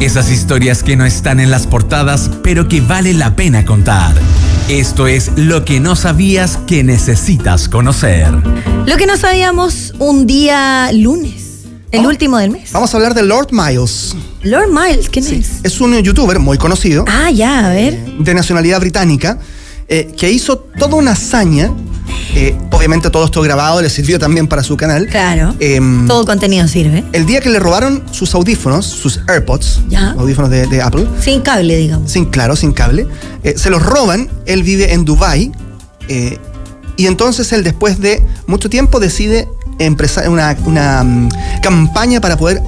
Esas historias que no están en las portadas, pero que vale la pena contar. Esto es Lo que no sabías que necesitas conocer. Lo que no sabíamos un día lunes, el último del mes. Vamos a hablar de Lord Miles. Lord Miles, ¿quién es? Es un youtuber muy conocido. Ah, ya, a ver. De nacionalidad británica, que hizo toda una hazaña. Obviamente todo esto grabado le sirvió también para su canal. Claro, todo contenido sirve. El día que le robaron sus audífonos, sus AirPods, Ya. audífonos de Apple. Sin cable, digamos. Sin cable. Se los roban, él vive en Dubái, y entonces él después de mucho tiempo decide empezar una campaña para poder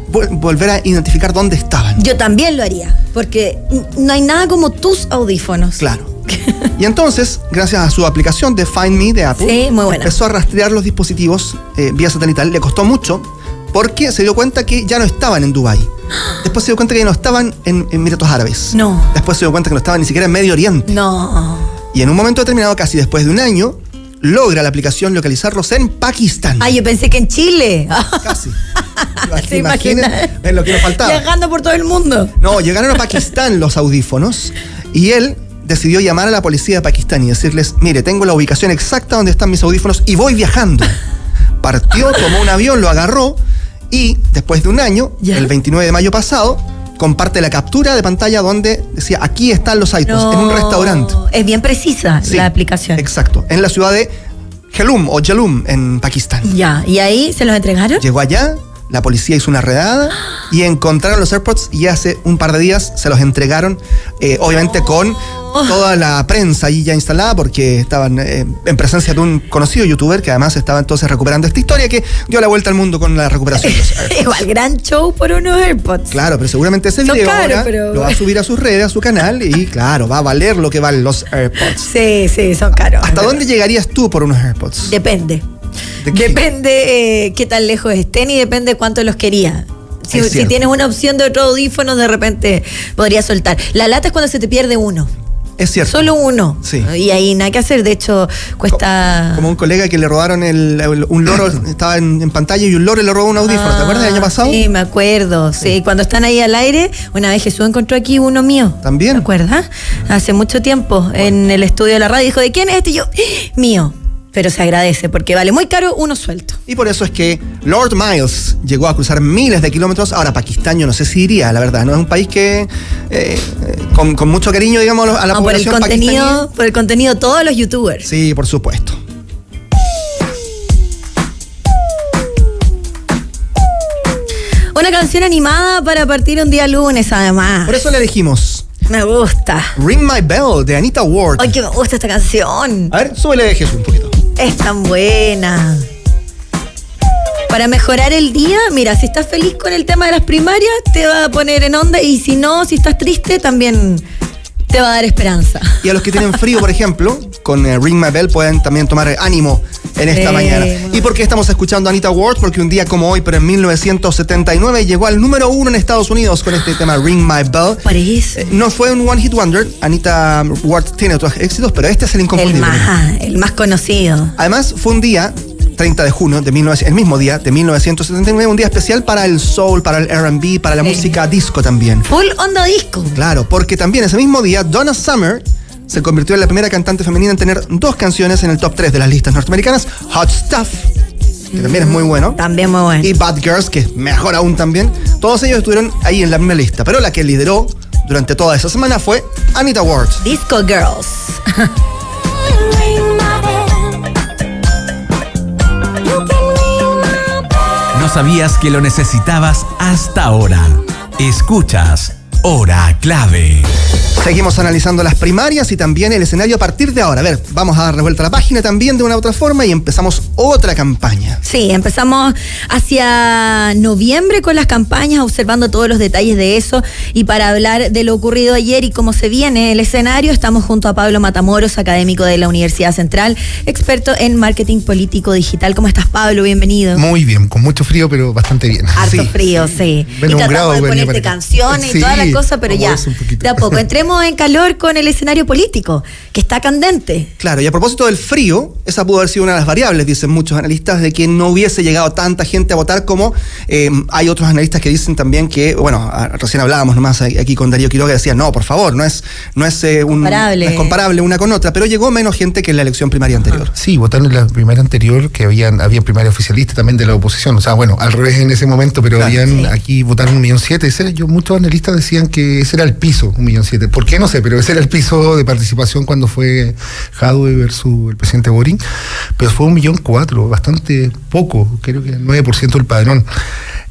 volver a identificar dónde estaban. Yo también lo haría, porque no hay nada como tus audífonos. Claro. Y entonces, gracias a su aplicación de Find Me de Apple, Sí, muy buena. empezó a rastrear los dispositivos vía satelital. Le costó mucho porque se dio cuenta que ya no estaban en Dubái. Después se dio cuenta que ya no estaban en Emiratos Árabes. No. Después se dio cuenta que no estaban ni siquiera en Medio Oriente. No. Y en un momento determinado, casi después de un año, logra la aplicación localizarlos en Pakistán. Ah, yo pensé que en Chile. Casi. ¿Se imagina? Es lo que nos faltaba. Viajando por todo el mundo. No, llegaron a Pakistán los audífonos y él decidió llamar a la policía de Pakistán y decirles: mire, tengo la ubicación exacta donde están mis audífonos y voy viajando. Partió, tomó un avión, lo agarró y después de un año, ¿Ya? el 29 de mayo pasado, comparte la captura de pantalla donde decía: aquí están los iPods, No, en un restaurante. Es bien precisa Sí, la aplicación. Exacto, en la ciudad de Jhelum en Pakistán. Ya, ¿y ahí se los entregaron? Llegó allá, la policía hizo una redada y encontraron los AirPods y hace un par de días se los entregaron, obviamente con toda la prensa ahí ya instalada, porque estaban en presencia de un conocido youtuber que además estaba entonces recuperando esta historia que dio la vuelta al mundo con la recuperación de los AirPods. Igual, gran show por unos AirPods. Claro, pero seguramente ese Son video caros, ahora pero- lo va a subir a sus redes, a su canal, y claro, va a valer lo que valen los AirPods. Sí, son caros. ¿Hasta dónde llegarías tú por unos AirPods? Depende. ¿De qué? Depende qué tan lejos estén y depende cuánto los quería. Si Es cierto. tienes una opción de otro audífono, de repente podría soltar. La lata es cuando se te pierde uno. Es cierto. Solo uno. Sí. Y ahí nada que hacer. De hecho, cuesta... Como un colega que le robaron un loro, estaba en pantalla y un loro le robó un audífono. ¿Te acuerdas del año pasado? Sí, me acuerdo. Sí, cuando están ahí al aire, una vez Jesús encontró aquí uno mío. ¿También? ¿Te acuerdas? Hace mucho tiempo, en el estudio de la radio, dijo: ¿de quién es este? Y yo, mío. Pero se agradece porque vale muy caro uno suelto. Y por eso es que Lord Miles llegó a cruzar miles de kilómetros. Ahora, Pakistán, yo no sé si iría, la verdad. No es un país que, con mucho cariño, digamos, a la No, por el población pakistaní. por el contenido de todos los youtubers. Sí, por supuesto. Una canción animada para partir un día lunes, además. Por eso le elegimos Me gusta. Ring My Bell de Anita Ward. Ay, que me gusta esta canción. A ver, súbele de Jesús un poquito. Es tan buena. Para mejorar el día, mira, si estás feliz con el tema de las primarias, te va a poner en onda. Y si no, si estás triste, también te va a dar esperanza. Y a los que tienen frío, por ejemplo, con Ring My Bell pueden también tomar ánimo en esta mañana. ¿Y por qué estamos escuchando a Anita Ward? Porque un día como hoy, pero en 1979, llegó al número 1 en Estados Unidos con este tema Ring My Bell. Parece. No fue un one hit wonder. Anita Ward tiene otros éxitos, pero este es el inconfundible. El más conocido. Además, fue un día, 30 de junio, el mismo día de 1979, un día especial para el soul, para el R&B, para la música disco también. Full onda disco. Claro, porque también ese mismo día, Donna Summer se convirtió en la primera cantante femenina en tener 2 canciones en el top 3 de las listas norteamericanas. Hot Stuff, que también es muy bueno. También muy bueno. Y Bad Girls, que es mejor aún también. Todos ellos estuvieron ahí en la misma lista. Pero la que lideró durante toda esa semana fue Anita Ward. Disco Girls. No sabías que lo necesitabas hasta ahora. Escuchas Hora Clave. Seguimos analizando las primarias y también el escenario a partir de ahora. A ver, vamos a dar revuelta a la página también de una u otra forma y empezamos otra campaña. Sí, empezamos hacia noviembre con las campañas, observando todos los detalles de eso. Y para hablar de lo ocurrido ayer y cómo se viene el escenario, estamos junto a Pablo Matamoros, académico de la Universidad Central, experto en marketing político digital. ¿Cómo estás, Pablo? Bienvenido. Muy bien, con mucho frío, pero bastante bien. Harto Sí, frío, sí. Menos Y un grado, tratamos de venía ponerte para acá. canciones y Sí, toda la cosa, pero vamos a ya, ver un poquito. de a poco. Entremos entremos en calor con el escenario político, que está candente. Claro, y a propósito del frío, esa pudo haber sido una de las variables, dicen muchos analistas, de que no hubiese llegado tanta gente a votar como hay otros analistas que dicen también que, bueno, recién hablábamos nomás aquí con Darío Quiroga, decía, no, por favor, no es comparable una con otra, pero llegó menos gente que en la elección primaria anterior. Sí, votaron en la primaria anterior, que había primaria oficialista también de la oposición, o sea, bueno, al revés en ese momento, pero aquí votaron 1.700.000, muchos analistas decían que ese era el piso, 1.700.000, ¿por qué? No sé, pero ese era el piso de participación cuando fue Jadwe versus el presidente Boric, pero fue 1.400.000, bastante poco, creo que el 9% del padrón.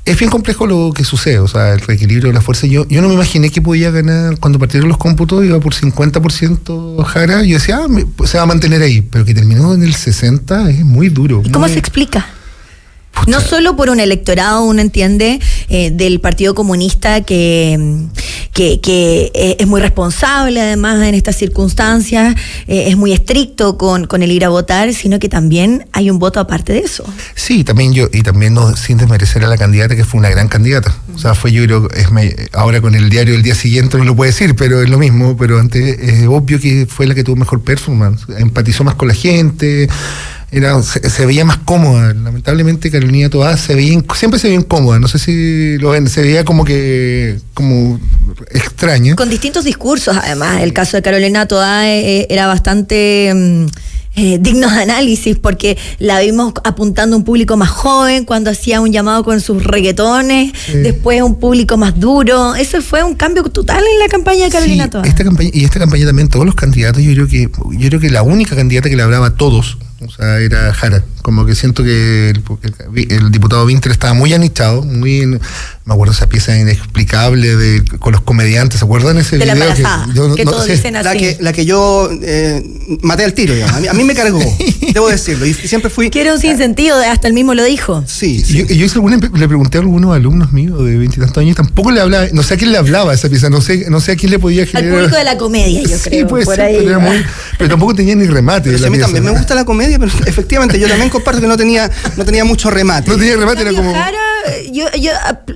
Es bien complejo lo que sucede, o sea, el reequilibrio de la fuerza. Yo no me imaginé que podía ganar, cuando partieron los cómputos, iba por 50% Jara, yo decía, se va a mantener ahí, pero que terminó en el 60% es muy duro. ¿Y cómo se explica? No solo por un electorado, uno entiende, del Partido Comunista que es muy responsable además en estas circunstancias, es muy estricto con el ir a votar, sino que también hay un voto aparte de eso. Sí, también no, sin desmerecer a la candidata, que fue una gran candidata. O sea, yo creo, ahora con el diario del día siguiente no lo puedo decir, pero es lo mismo, pero antes es obvio que fue la que tuvo mejor performance, empatizó más con la gente. Se veía más cómoda. Lamentablemente Carolina Toá siempre se veía incómoda, no sé si lo ven, se veía como extraña. Con distintos discursos, además. El caso de Carolina Toá era bastante digno de análisis, porque la vimos apuntando a un público más joven cuando hacía un llamado con sus reggaetones, después un público más duro. Eso fue un cambio total en la campaña de Carolina Toá. Esta campaña también, todos los candidatos, yo creo que la única candidata que le hablaba a todos, o sea, era Jara. Como que siento que el diputado Winter estaba muy anichado, me acuerdo esa pieza inexplicable con los comediantes, ¿se acuerdan ese de video? La embarazada, que todos dicen así. La que yo maté al tiro, digamos. A mí me cargó, debo decirlo, y siempre fui... Que era un sinsentido, hasta él mismo lo dijo. Sí. Le pregunté a algunos alumnos míos de 20 y tantos años, tampoco le hablaba, no sé a quién le hablaba esa pieza, no sé a quién le podía generar... Al público de la comedia, yo creo. Sí, puede por ser, ahí, pero tampoco tenía ni remate. Pero a mí también me gusta la comedia, pero efectivamente yo también comparto que no tenía mucho remate. No tenía remate, era como... Jara, yo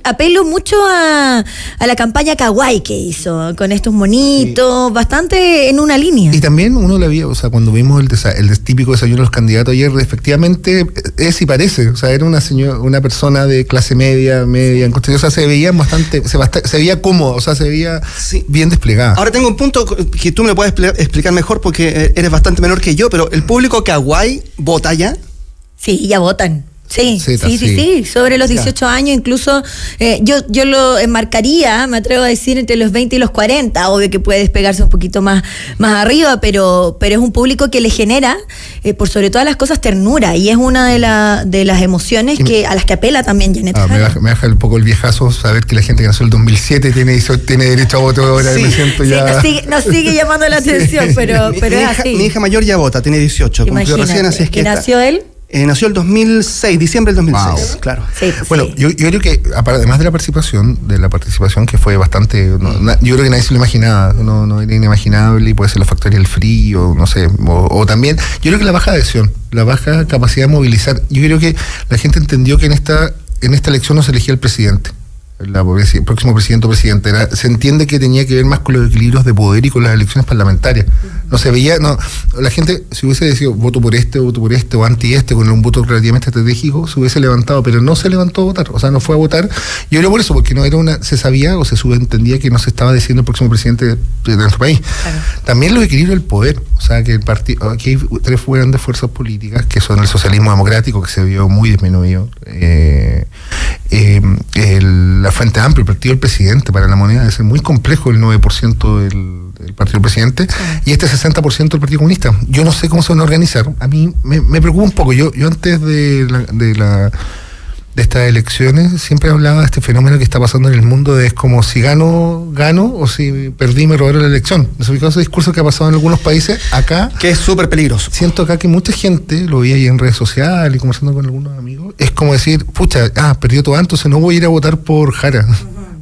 apelo mucho a la campaña kawaii que hizo, con estos monitos, bastante en una línea. Y también uno la vio, o sea, cuando vimos el típico desayuno de los candidatos ayer, efectivamente es y parece, o sea, era una persona de clase media, en Constitución, o sea, se veía se veía cómodo, o sea, se veía bien desplegada. Ahora tengo un punto que tú me lo puedes explicar mejor porque eres bastante menor que yo, pero ¿el público kawaii vota ya? Sí, ya votan. Sí, sobre los 18 años, incluso yo lo enmarcaría, me atrevo a decir, entre los 20 y los 40, obvio que puede despegarse un poquito más arriba, pero es un público que le genera, por sobre todas las cosas, ternura, y es una de las emociones a las que apela también Janet Jara. Me baja un poco el viejazo saber que la gente que nació en el 2007 tiene derecho a voto ahora, me siento ya... Nos sigue llamando la atención, pero es así. Mi hija mayor ya vota, tiene 18, cumplió recién, así es que... ¿Y nació él? Nació el 2006, diciembre del 2006, wow. Claro. Sí, bueno, yo creo que además de la participación que fue bastante, yo creo que nadie se lo imaginaba, no era inimaginable, y puede ser los factores del frío, no sé, o también, yo creo que la baja adhesión, la baja capacidad de movilizar, yo creo que la gente entendió que en esta elección no se elegía el presidente, el próximo presidente o presidenta, se entiende que tenía que ver más con los equilibrios de poder y con las elecciones parlamentarias. No se veía, la gente, si hubiese decidido voto por este o anti con un voto relativamente estratégico, se hubiese levantado, pero no se levantó a votar, o sea, no fue a votar. Yo creo por eso, porque no era se sabía o se subentendía que no se estaba decidiendo el próximo presidente de nuestro país. Claro. También los equilibrios del poder, o sea, que aquí hay tres grandes fuerzas políticas, que son el socialismo democrático, que se vio muy disminuido, la Frente Amplia, el partido del presidente para la moneda, es muy complejo el 9% del partido del presidente, y este 60% del Partido Comunista. Yo no sé cómo se van a organizar. A mí me preocupa un poco. Yo antes de estas elecciones siempre hablaba de este fenómeno que está pasando en el mundo, es como si gano, o si perdí, me robaron la elección. ¿No se ubicó ese discurso que ha pasado en algunos países? Acá... Que es súper peligroso. Siento acá que mucha gente, lo vi ahí en redes sociales y conversando con algunos amigos, es como decir, pucha, perdió todo, entonces no voy a ir a votar por Jara.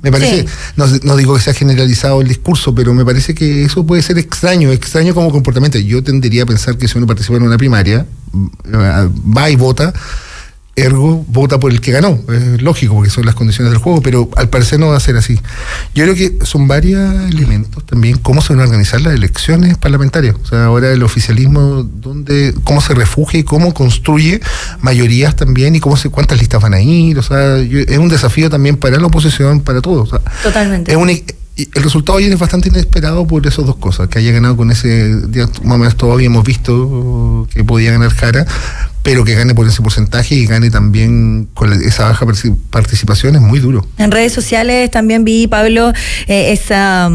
Me parece, no digo que sea generalizado el discurso, pero me parece que eso puede ser extraño como comportamiento. Yo tendería a pensar que si uno participa en una primaria, va y vota, ergo vota por el que ganó. Es lógico, porque son las condiciones del juego, pero al parecer no va a ser así. Yo creo que son varios elementos también, cómo se van a organizar las elecciones parlamentarias. O sea, ahora el oficialismo, cómo se refugia y cómo construye mayorías también, y cuántas listas van a ir. O sea, es un desafío también para la oposición, para todos. O sea, totalmente. El resultado ayer es bastante inesperado por esas dos cosas, que haya ganado con ese, más o menos todos habíamos visto que podía ganar Jara, pero que gane por ese porcentaje y gane también con esa baja participación es muy duro. En redes sociales también vi, Pablo, esa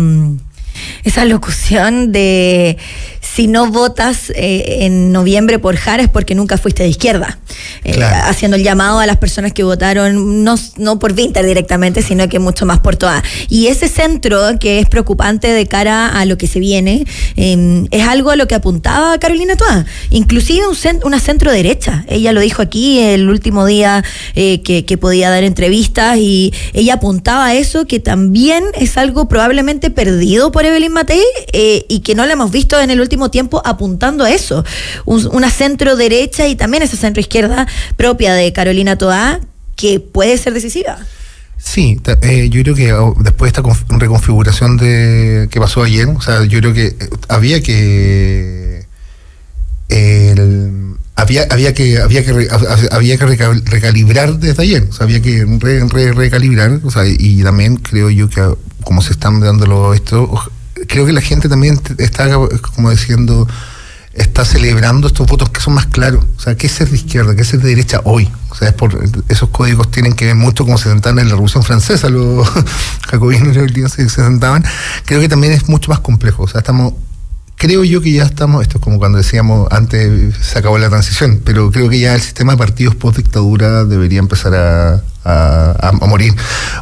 locución de si no votas en noviembre por Jara es porque nunca fuiste de izquierda. Claro. Haciendo el llamado a las personas que votaron no por Vinter directamente, sino que mucho más por Toá. Y ese centro que es preocupante de cara a lo que se viene, es algo a lo que apuntaba Carolina Toá. Inclusive una centro derecha. Ella lo dijo aquí el último día que podía dar entrevistas, y ella apuntaba a eso, que también es algo probablemente perdido por Evelyn Matei, y que no la hemos visto en el último tiempo apuntando a eso. Una centro derecha y también esa centro izquierda propia de Carolina Toá, que puede ser decisiva. Sí, yo creo que después de esta reconfiguración que pasó ayer, o sea, yo creo que había que recalibrar desde ayer, o sea, había que recalibrar, o sea, y también creo yo que como se están dándolo esto, creo que la gente también está como diciendo, está celebrando estos votos que son más claros. O sea, ¿qué es ser de izquierda? ¿Qué es ser de derecha hoy? O sea, esos códigos tienen que ver mucho como se sentaban en la Revolución Francesa, los jacobinos se sentaban. Creo que también es mucho más complejo. O sea, creo yo que ya estamos, esto es como cuando decíamos antes se acabó la transición, pero creo que ya el sistema de partidos post dictadura debería empezar a morir.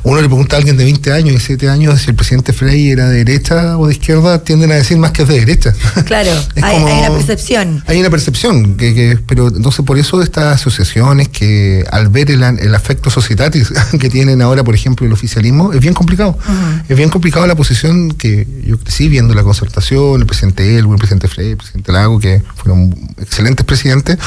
Uno le pregunta a alguien de 20 años y 7 años si el presidente Frei era de derecha o de izquierda, tienden a decir más que es de derecha. Claro, hay una percepción. Hay una percepción, pero entonces por eso estas asociaciones que al ver el afecto societatis que tienen ahora, por ejemplo, el oficialismo, es bien complicado. Uh-huh. Es bien complicado la posición que yo crecí viendo la concertación, el presidente Elwin, el presidente Frei, el presidente Lago, que fueron excelentes presidentes,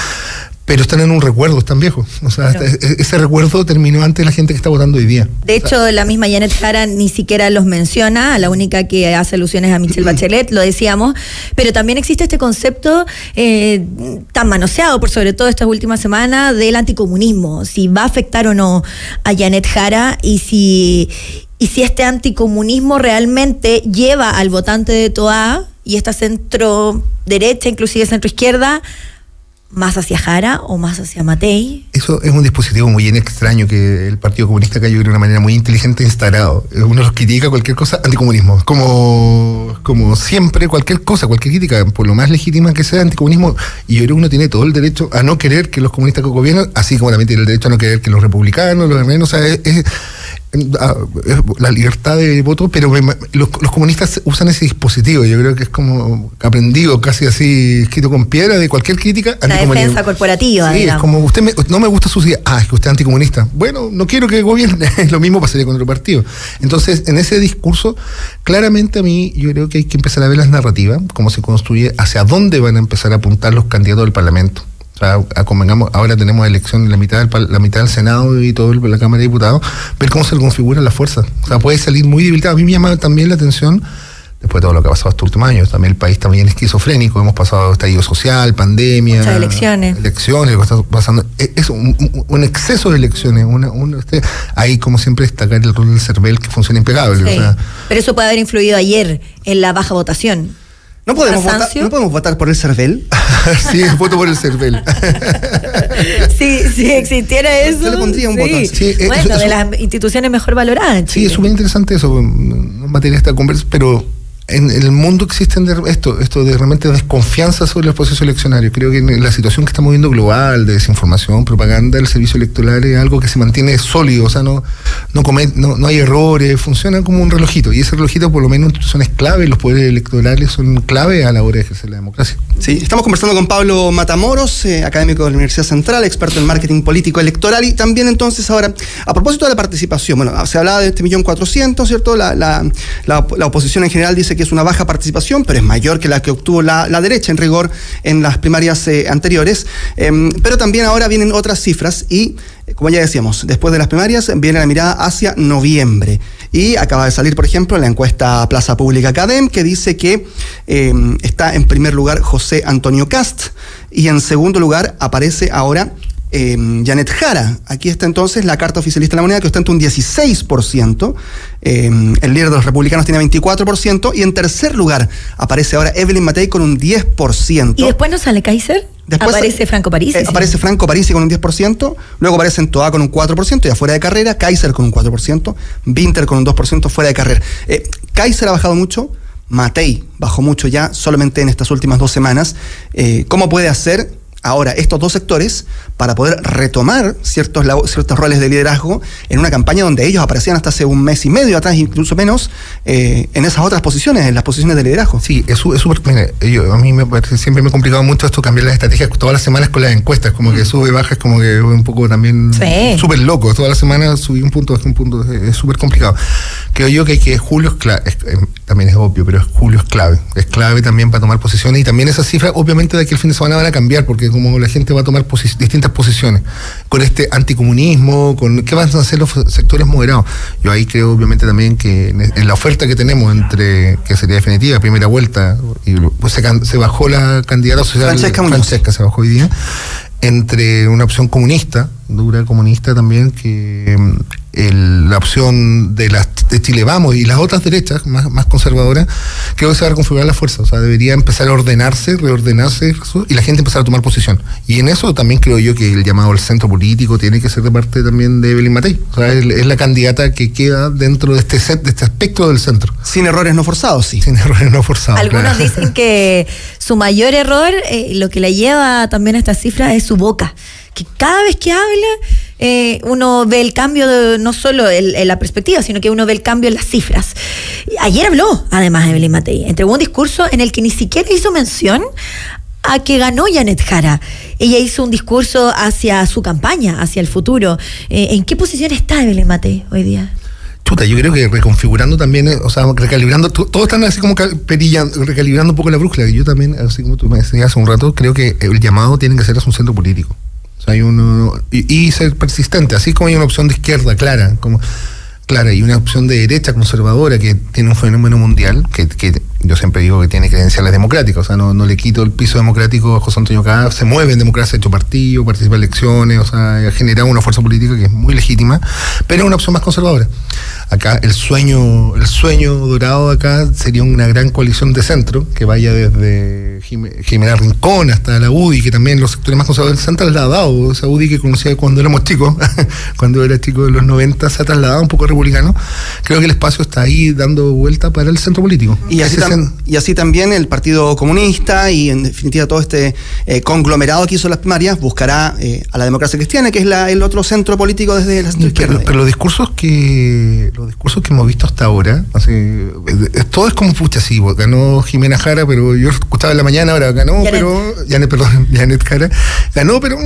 pero están en un recuerdo, están viejos. O sea, claro, ese recuerdo terminó antes de la gente que está votando hoy día. De hecho, la misma Janet Jara ni siquiera los menciona, la única que hace alusiones a Michelle Bachelet, lo decíamos, pero también existe este concepto tan manoseado, por sobre todo estas últimas semanas, del anticomunismo, si va a afectar o no a Janet Jara, y si este anticomunismo realmente lleva al votante de Toá y esta centro derecha, inclusive centro izquierda, más hacia Jara o más hacia Matei. Eso es un dispositivo muy bien extraño que el Partido Comunista cayó de una manera muy inteligente instalado. Uno los critica cualquier cosa, anticomunismo. Como siempre, cualquier cosa, cualquier crítica, por lo más legítima que sea, anticomunismo. Y yo creo que uno tiene todo el derecho a no querer que los comunistas gobiernen, así como también tiene el derecho a no querer que los republicanos, los armenios, o sea, es la libertad de voto, pero los comunistas usan ese dispositivo. Yo creo que es como aprendido, casi así, escrito con piedra, de cualquier crítica. La defensa corporativa, sí, digamos. Es como, no me gusta su idea, es que usted es anticomunista. Bueno, no quiero que gobierne. Lo mismo pasaría con otro partido. Entonces, en ese discurso, claramente a mí, yo creo que hay que empezar a ver las narrativas, cómo se construye, hacia dónde van a empezar a apuntar los candidatos del Parlamento. O sea, convengamos, ahora tenemos elección en la mitad del Senado y todo la Cámara de Diputados, ver cómo se configura la fuerza. O sea, puede salir muy debilitado. A mí me llama también la atención, después de todo lo que ha pasado estos últimos años, también el país también es esquizofrénico, hemos pasado estallido social, pandemia, muchas elecciones, lo que está pasando, es un exceso de elecciones, ahí como siempre destacar el rol del CERVEL, que funciona impecable. Sí. O sea, pero eso puede haber influido ayer en la baja votación. ¿No podemos votar por el CERVEL? Sí, voto por el CERVEL. Si existiera eso. Yo le pondría un voto. Sí, bueno, de las instituciones mejor valoradas. Sí, es súper interesante eso, no materia esta conversa, pero en el mundo existen esto de realmente desconfianza sobre los procesos eleccionarios. Creo que en la situación que estamos viendo global, de desinformación, propaganda, el servicio electoral es algo que se mantiene sólido. O sea, no no hay errores, funciona como un relojito. Y ese relojito, por lo menos, son clave, los poderes electorales son clave a la hora de ejercer la democracia. Sí, estamos conversando con Pablo Matamoros, académico de la Universidad Central, experto en marketing político electoral. Y también, entonces, ahora, a propósito de la participación, bueno, se hablaba de este 1.400.000, ¿cierto? La oposición en general dice que es una baja participación, pero es mayor que la que obtuvo la derecha, en rigor, en las primarias anteriores. Pero también ahora vienen otras cifras y, como ya decíamos, después de las primarias viene la mirada hacia noviembre. Y acaba de salir, por ejemplo, la encuesta Plaza Pública Academ, que dice que está en primer lugar José Antonio Kast y en segundo lugar aparece ahora Janet Jara. Aquí está entonces la carta oficialista de la moneda, que ostenta un 16%. El líder de los republicanos tiene 24%. Y en tercer lugar aparece ahora Evelyn Matei con un 10%. ¿Y después no sale Kaiser? Después aparece Franco Parisi. Aparece Franco Parisi con un 10%. Luego aparece Toá con un 4%, ya fuera de carrera. Kaiser con un 4%. Winter con un 2% fuera de carrera. Kaiser ha bajado mucho. Matei bajó mucho ya solamente en estas últimas 2 semanas. ¿Cómo puede hacer ahora estos dos sectores para poder retomar ciertos roles de liderazgo en una campaña donde ellos aparecían hasta hace un mes y medio atrás, incluso menos, en esas otras posiciones, en las posiciones de liderazgo? Sí, es súper. A mí siempre me ha complicado mucho esto, cambiar las estrategias todas las semanas con las encuestas, como que sube y baja, es como que un poco también súper loco. Todas las semanas subí un punto, bajé un punto, es súper complicado. Creo yo que julio es clave, también es obvio, pero julio es clave también para tomar posiciones, y también esas cifras obviamente de aquí el fin de semana van a cambiar, porque como la gente va a tomar distintas posiciones con este anticomunismo, con qué van a hacer los sectores moderados. Yo ahí creo obviamente también que en la oferta que tenemos entre, que sería definitiva, primera vuelta, y pues se bajó la candidata social Francesca se bajó hoy día, entre una opción comunista, dura comunista también, que la opción de Chile Vamos y las otras derechas más conservadoras, creo que se va a reconfigurar la fuerza. O sea, debería empezar a reordenarse y la gente empezar a tomar posición. Y en eso también creo yo que el llamado al centro político tiene que ser de parte también de Evelyn Matei. O sea, es la candidata que queda dentro de este espectro del centro. Sin errores no forzados, sí. Sin errores no forzados. Algunos dicen que su mayor error, lo que la lleva también a esta cifra, es su boca. Que cada vez que habla, uno ve el cambio, no solo en la perspectiva, sino que uno ve el cambio en las cifras. Ayer habló, además, Evelyn Matei. Entregó un discurso en el que ni siquiera hizo mención a que ganó Janet Jara. Ella hizo un discurso hacia su campaña, hacia el futuro. ¿En qué posición está Evelyn Matei hoy día? Chuta, yo creo que reconfigurando también, o sea, recalibrando, todos están así como recalibrando un poco la brújula. Yo también, así como tú me decías hace un rato, creo que el llamado tiene que ser a un centro político. Hay y ser persistente, así como hay una opción de izquierda clara y una opción de derecha conservadora que tiene un fenómeno mundial, que yo siempre digo que tiene credenciales democráticas. O sea, no le quito el piso democrático a José Antonio Kast, se mueve en democracia, ha hecho partido, participa en elecciones, o sea, ha generado una fuerza política que es muy legítima, pero es una opción más conservadora. Acá el sueño dorado acá sería una gran coalición de centro que vaya desde Jimena Rincón hasta la UDI, que también los sectores más conservadores se han trasladado. Esa UDI que conocía cuando éramos chicos, cuando era chico de los 90, se ha trasladado un poco republicano. Creo que el espacio está ahí dando vuelta para el centro político. Y así también el Partido Comunista y en definitiva todo este conglomerado que hizo las primarias buscará a la democracia cristiana, que es el otro centro político desde la centro izquierda. Pero los discursos que hemos visto hasta ahora, todo es como pucha, sí, ganó Jimena Jara, pero yo escuchaba en la mañana, ahora ganó, Janet Jara, ganó, pero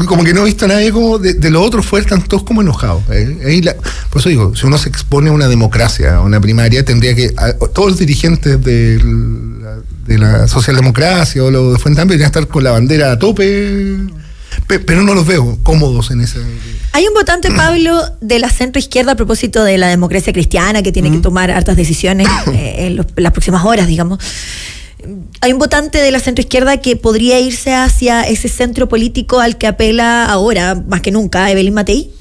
como que no he visto a nadie como de los otros fuera, están todos como enojados. Por eso digo, si uno se expone a una democracia, a una primaria, tendría que todos los dirigentes de la socialdemocracia o los de Frente Amplio deberían estar con la bandera a tope, pero no los veo cómodos en ese. Hay un votante, Pablo, de la centro izquierda a propósito de la democracia cristiana, que tiene que tomar hartas decisiones en las próximas horas, digamos. Hay un votante de la centro izquierda que podría irse hacia ese centro político al que apela ahora, más que nunca, Evelyn Matei.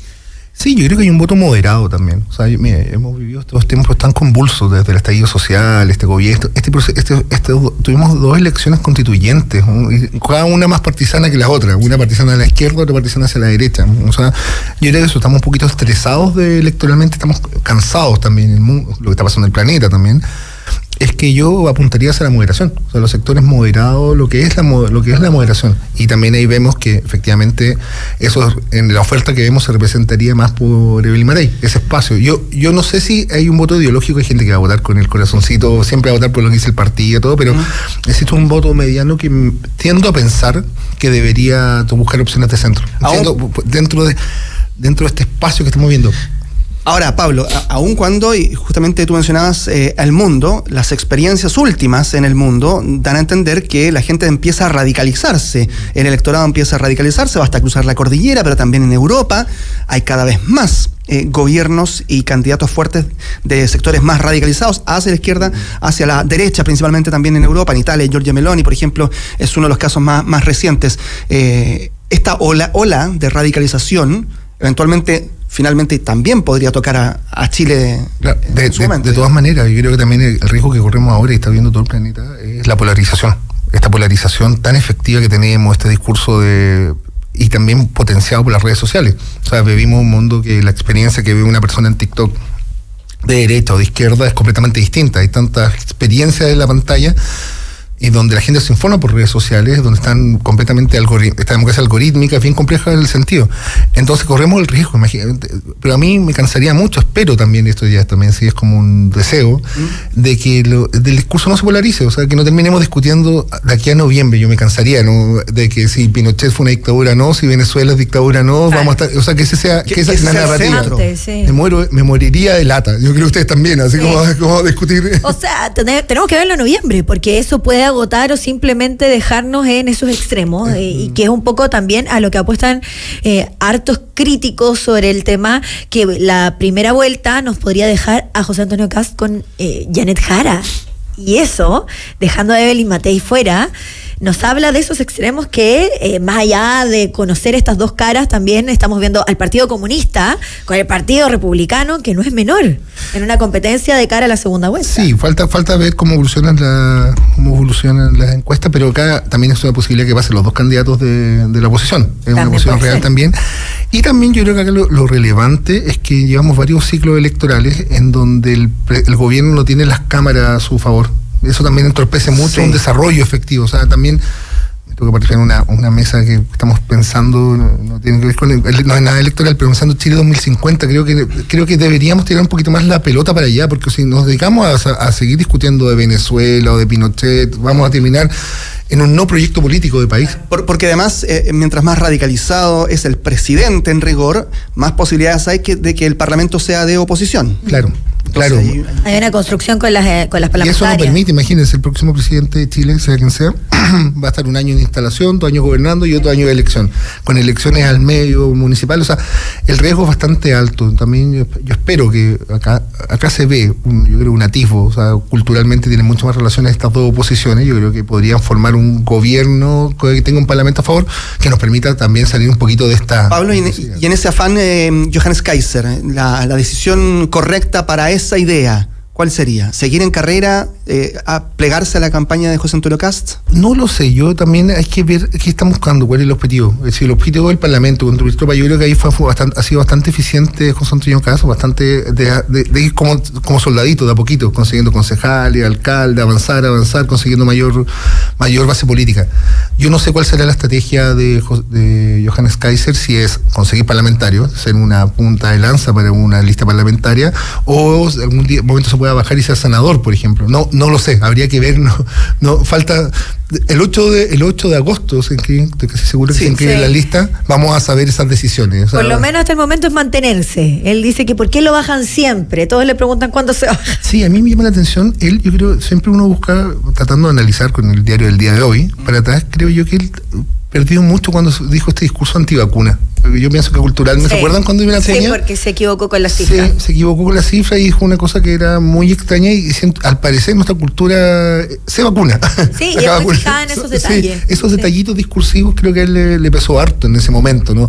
Sí, yo creo que hay un voto moderado también. O sea, mire, hemos vivido estos tiempos tan convulsos desde el estallido social, este gobierno, tuvimos 2 elecciones constituyentes, cada una más partisana que la otra, una partisana a la izquierda, otra partisana hacia la derecha. O sea, yo creo que eso, estamos un poquito estresados electoralmente, estamos cansados también, lo que está pasando en el planeta también. es que yo apuntaría hacia la moderación, o sea, los sectores moderados, lo que es la moderación. Y también ahí vemos que efectivamente eso en la oferta que vemos se representaría más por Evelyn Matei, ese espacio. Yo no sé si hay un voto ideológico, hay gente que va a votar con el corazoncito, siempre va a votar por lo que dice el partido y todo, pero existe un voto mediano que tiendo a pensar que debería buscar opciones de centro, dentro de este espacio que estamos viendo. Ahora, Pablo, aun cuando, y justamente tú mencionabas el mundo, las experiencias últimas en el mundo dan a entender que la gente empieza a radicalizarse, el electorado empieza a radicalizarse, basta cruzar la cordillera, pero también en Europa hay cada vez más gobiernos y candidatos fuertes de sectores más radicalizados hacia la izquierda, hacia la derecha, principalmente también en Europa. En Italia, Giorgia Meloni, por ejemplo, es uno de los casos más recientes. Esta ola de radicalización eventualmente, finalmente, también podría tocar a Chile. Claro, de todas maneras, yo creo que también el riesgo que corremos ahora, y está viendo todo el planeta, es la polarización. Esta polarización tan efectiva que tenemos, este discurso y también potenciado por las redes sociales. O sea, vivimos un mundo que la experiencia que vive una persona en TikTok de derecha o de izquierda es completamente distinta. Hay tantas experiencias en la pantalla y donde la gente se informa por redes sociales, donde están completamente esta democracia algorítmica, bien compleja en el sentido. Entonces corremos el riesgo, imagínate, pero a mí me cansaría mucho, espero también, esto ya también sí es como un deseo, de que del discurso no se polarice, o sea, que no terminemos discutiendo de aquí a noviembre. Yo me cansaría, ¿no?, de que si Pinochet fue una dictadura no, si Venezuela es dictadura no, vamos a estar, o sea, que esa es la narrativa. Sí. Me moriría de lata, yo creo que ustedes también, así como discutir. O sea, tenemos que verlo en noviembre, porque eso puede agotar o simplemente dejarnos en esos extremos, y que es un poco también a lo que apuestan hartos críticos sobre el tema, que la primera vuelta nos podría dejar a José Antonio Kast con Janet Jara, y eso, dejando a Evelyn Matei fuera, nos habla de esos extremos que, más allá de conocer estas dos caras, también estamos viendo al Partido Comunista con el Partido Republicano, que no es menor, en una competencia de cara a la segunda vuelta. Sí, falta ver cómo evolucionan las encuestas, pero acá también es una posibilidad que pasen los dos candidatos de la oposición. Es una posición real también. Y también yo creo que acá lo relevante es que llevamos varios ciclos electorales en donde el gobierno no tiene las cámaras a su favor. Eso también entorpece mucho un desarrollo efectivo. O sea, también me tengo que participar en una mesa que estamos pensando, no tiene que ver con no es nada electoral, pero pensando Chile 2050, creo que deberíamos tirar un poquito más la pelota para allá, porque si nos dedicamos a seguir discutiendo de Venezuela o de Pinochet, vamos a terminar en un no proyecto político de país. Porque además, mientras más radicalizado es el presidente en rigor, más posibilidades hay de que el Parlamento sea de oposición. Claro. Entonces, claro. Hay una construcción con las parlamentarias. Y eso no permite, imagínense, el próximo presidente de Chile, sea quien sea, va a estar un año en instalación, 2 años gobernando y otro año de elección, con elecciones al medio municipal. O sea, el riesgo es bastante alto. También yo espero que acá se ve, yo creo, un atisbo. O sea, culturalmente tienen mucho más relaciones estas dos oposiciones. Yo creo que podrían formar un gobierno que tenga un parlamento a favor, que nos permita también salir un poquito de esta... Pablo, y en ese afán, Johannes Kaiser, la decisión correcta para esa idea, ¿cuál sería? ¿Seguir en carrera, a plegarse a la campaña de José Antonio Kast? No lo sé, yo también hay que ver qué están buscando, cuál es el objetivo. Es decir, el objetivo del Parlamento, contra el tropa, yo creo que ahí ha sido bastante eficiente José Antonio Kast, bastante de ir como soldadito, de a poquito, consiguiendo concejales, alcalde, avanzar, consiguiendo mayor base política. Yo no sé cuál será la estrategia de Johannes Kaiser, si es conseguir parlamentarios, ser una punta de lanza para una lista parlamentaria, o en algún momento se pueda bajar y ser senador, por ejemplo. No lo sé, habría que ver, no falta el 8 de agosto, estoy casi seguro que se inscribe la lista, vamos a saber esas decisiones. O sea, por lo menos hasta el momento es mantenerse. Él dice que ¿por qué lo bajan siempre? Todos le preguntan cuándo se baja. Sí, a mí me llama la atención, yo creo, siempre uno busca, tratando de analizar con el diario del día de hoy, para atrás, creo yo que él perdió mucho cuando dijo este discurso antivacuna. Yo pienso que culturalmente, ¿se acuerdan cuando iba a la Sí, porque se equivocó con la cifra. Se equivocó con la cifra y dijo una cosa que era muy extraña y al parecer nuestra cultura se vacuna. Sí, y es muy fijada en esos detalles. Sí, esos detallitos discursivos creo que a él le pesó harto en ese momento, ¿no?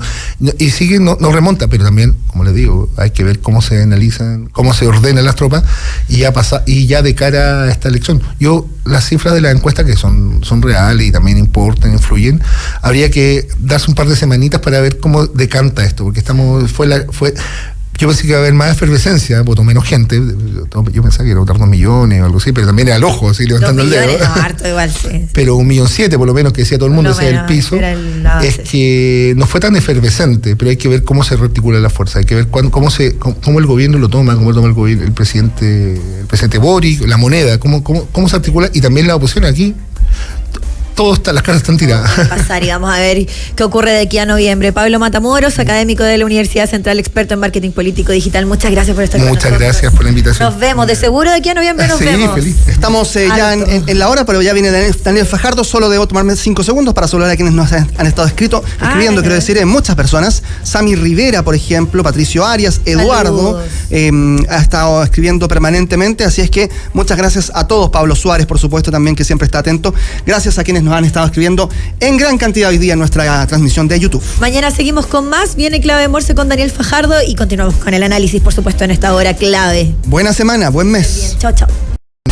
Y sigue, no remonta, pero también, como les digo, hay que ver cómo se analizan, cómo se ordenan las tropas y ya de cara a esta elección. Las cifras de la encuesta que son reales y también importan, influyen, habría que darse un par de semanitas para ver cómo decanta esto, porque Yo pensé que iba a haber más efervescencia, votó menos gente. Yo pensaba que iba a votar 2 millones o algo así, pero también era al ojo, así levantando el dedo. 2 millones, no, harto igual, sí. Pero 1,7 million por lo menos, que decía todo el mundo, ese es el piso. Es que no fue tan efervescente, pero hay que ver cómo se rearticula la fuerza, hay que ver cómo el gobierno lo toma, cómo lo toma el presidente Boric, la moneda, cómo se articula, y también la oposición aquí. Las cartas están tiradas. Vamos a pasar y vamos a ver qué ocurre de aquí a noviembre. Pablo Matamoros, académico de la Universidad Central, experto en marketing político digital. Muchas gracias por estar con nosotros. Muchas gracias por la invitación. Nos vemos, de seguro de aquí a noviembre nos vemos. Feliz. Estamos ya en la hora, pero ya viene Daniel Fajardo. Solo debo tomarme 5 segundos para saludar a quienes nos han estado escribiendo, quiero decir, muchas personas. Sami Rivera, por ejemplo, Patricio Arias, Eduardo, ha estado escribiendo permanentemente, así es que muchas gracias a todos. Pablo Suárez, por supuesto, también, que siempre está atento. Gracias a quienes nos han estado escribiendo en gran cantidad hoy día en nuestra transmisión de YouTube. Mañana seguimos con más. Viene Clave Morse con Daniel Fajardo y continuamos con el análisis, por supuesto, en esta hora clave. Buena semana, buen mes. Bien, chao.